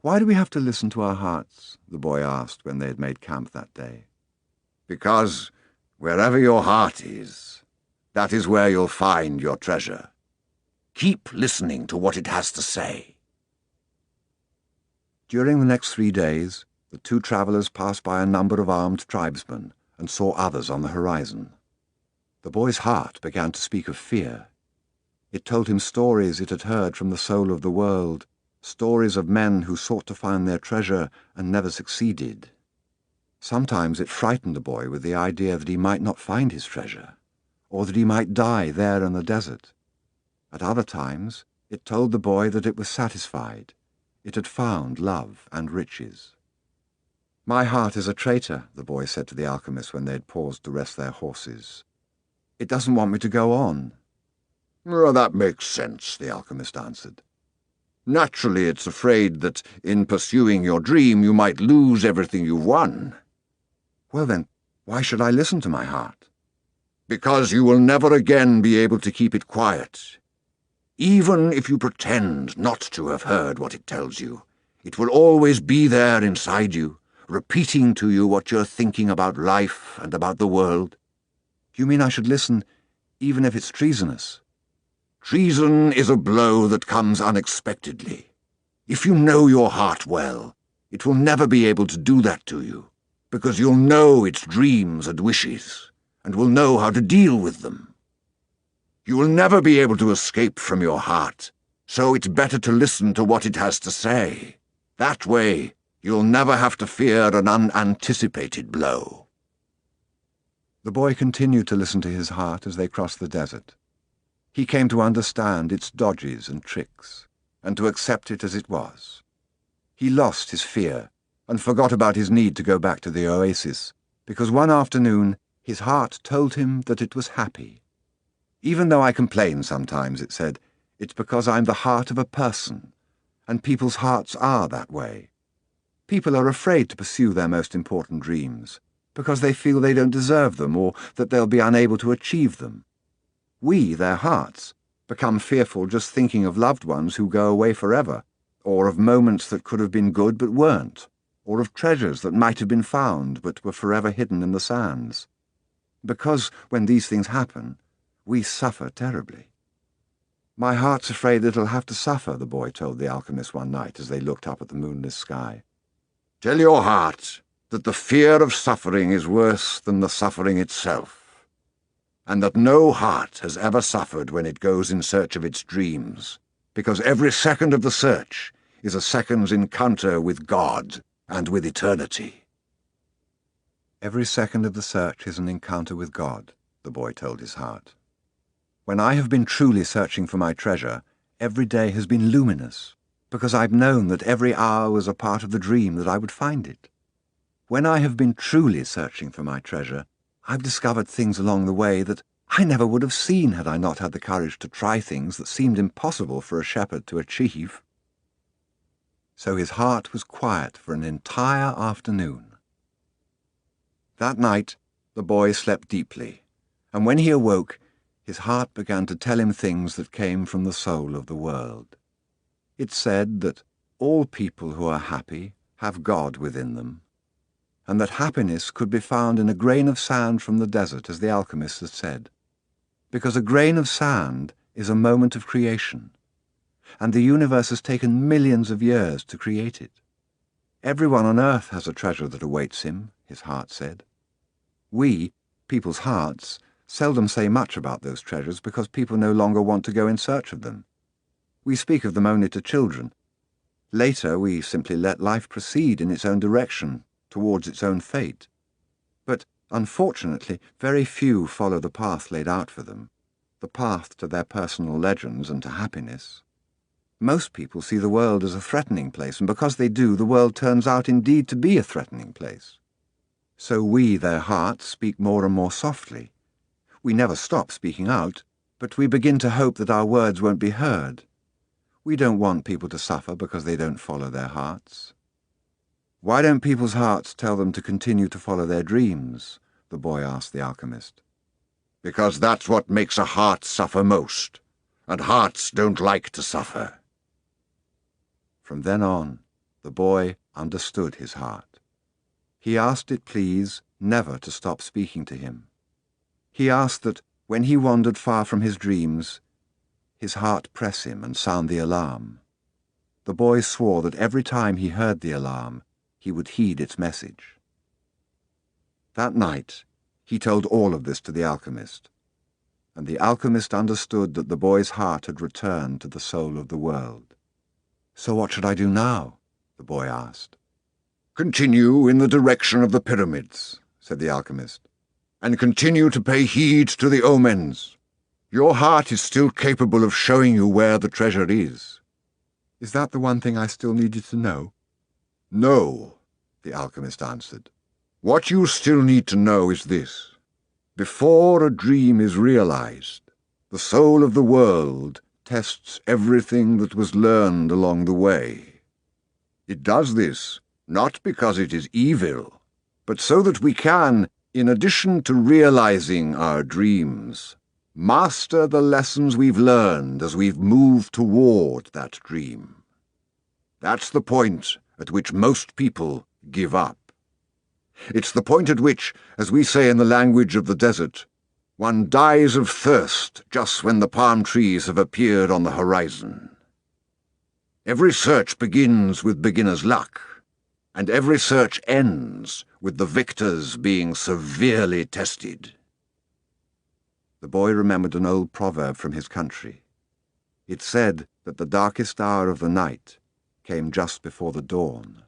"Why do we have to listen to our hearts?" the boy asked when they had made camp that day. "Because wherever your heart is, that is where you'll find your treasure. Keep listening to what it has to say." During the next 3 days, the two travellers passed by a number of armed tribesmen and saw others on the horizon. The boy's heart began to speak of fear. It told him stories it had heard from the soul of the world, stories of men who sought to find their treasure and never succeeded. Sometimes it frightened the boy with the idea that he might not find his treasure, or that he might die there in the desert. At other times, it told the boy that it was satisfied. It had found love and riches. "My heart is a traitor," the boy said to the alchemist when they had paused to rest their horses. "It doesn't want me to go on." "Well, that makes sense," the alchemist answered. "Naturally, it's afraid that in pursuing your dream you might lose everything you've won." "Well then, why should I listen to my heart?" "Because you will never again be able to keep it quiet. Even if you pretend not to have heard what it tells you, it will always be there inside you, repeating to you what you're thinking about life and about the world." "You mean I should listen even if it's treasonous?" "Treason is a blow that comes unexpectedly. If you know your heart well, it will never be able to do that to you, because you'll know its dreams and wishes, and will know how to deal with them. You will never be able to escape from your heart, so it's better to listen to what it has to say. That way, you'll never have to fear an unanticipated blow." The boy continued to listen to his heart as they crossed the desert. He came to understand its dodges and tricks, and to accept it as it was. He lost his fear, and forgot about his need to go back to the oasis, because one afternoon his heart told him that it was happy. "Even though I complain sometimes," it said, "it's because I'm the heart of a person, and people's hearts are that way. People are afraid to pursue their most important dreams, because they feel they don't deserve them or that they'll be unable to achieve them. We, their hearts, become fearful just thinking of loved ones who go away forever, or of moments that could have been good but weren't, or of treasures that might have been found but were forever hidden in the sands. Because when these things happen, we suffer terribly." "My heart's afraid it'll have to suffer," the boy told the alchemist one night as they looked up at the moonless sky. "Tell your heart that the fear of suffering is worse than the suffering itself, and that no heart has ever suffered when it goes in search of its dreams, because every second of the search is a second's encounter with God and with eternity." "Every second of the search is an encounter with God," the boy told his heart. "When I have been truly searching for my treasure, every day has been luminous, because I've known that every hour was a part of the dream that I would find it. When I have been truly searching for my treasure, I've discovered things along the way that I never would have seen had I not had the courage to try things that seemed impossible for a shepherd to achieve." So his heart was quiet for an entire afternoon. That night, the boy slept deeply, and when he awoke, his heart began to tell him things that came from the soul of the world. It said that all people who are happy have God within them, and that happiness could be found in a grain of sand from the desert, as the alchemist had said, because a grain of sand is a moment of creation, and the universe has taken millions of years to create it. Everyone on earth has a treasure that awaits him, his heart said. We, people's hearts, seldom say much about those treasures because people no longer want to go in search of them. We speak of them only to children. Later, we simply let life proceed in its own direction, towards its own fate. But, unfortunately, very few follow the path laid out for them, the path to their personal legends and to happiness. Most people see the world as a threatening place, and because they do, the world turns out indeed to be a threatening place. So we, their hearts, speak more and more softly. We never stop speaking out, but we begin to hope that our words won't be heard. We don't want people to suffer because they don't follow their hearts. "Why don't people's hearts tell them to continue to follow their dreams?" the boy asked the alchemist. "Because that's what makes a heart suffer most, and hearts don't like to suffer." From then on, The boy understood his heart. He asked it, please, never to stop speaking to him. He asked that, when he wandered far from his dreams, his heart press him and sound the alarm. The boy swore that every time he heard the alarm, he would heed its message. That night, he told all of this to the alchemist, and the alchemist understood that the boy's heart had returned to the soul of the world. "So what should I do now?" the boy asked. "Continue in the direction of the pyramids," said the alchemist, "and continue to pay heed to the omens. Your heart is still capable of showing you where the treasure is." "Is that the one thing I still needed to know?" "No," the alchemist answered. "What you still need to know is this. Before a dream is realized, the soul of the world tests everything that was learned along the way. It does this not because it is evil, but so that we can, in addition to realizing our dreams, master the lessons we've learned as we've moved toward that dream. That's the point at which most people give up. It's the point at which, as we say in the language of the desert, one dies of thirst just when the palm trees have appeared on the horizon. Every search begins with beginner's luck, and every search ends with the victors being severely tested." The boy remembered an old proverb from his country. It said that the darkest hour of the night came just before the dawn.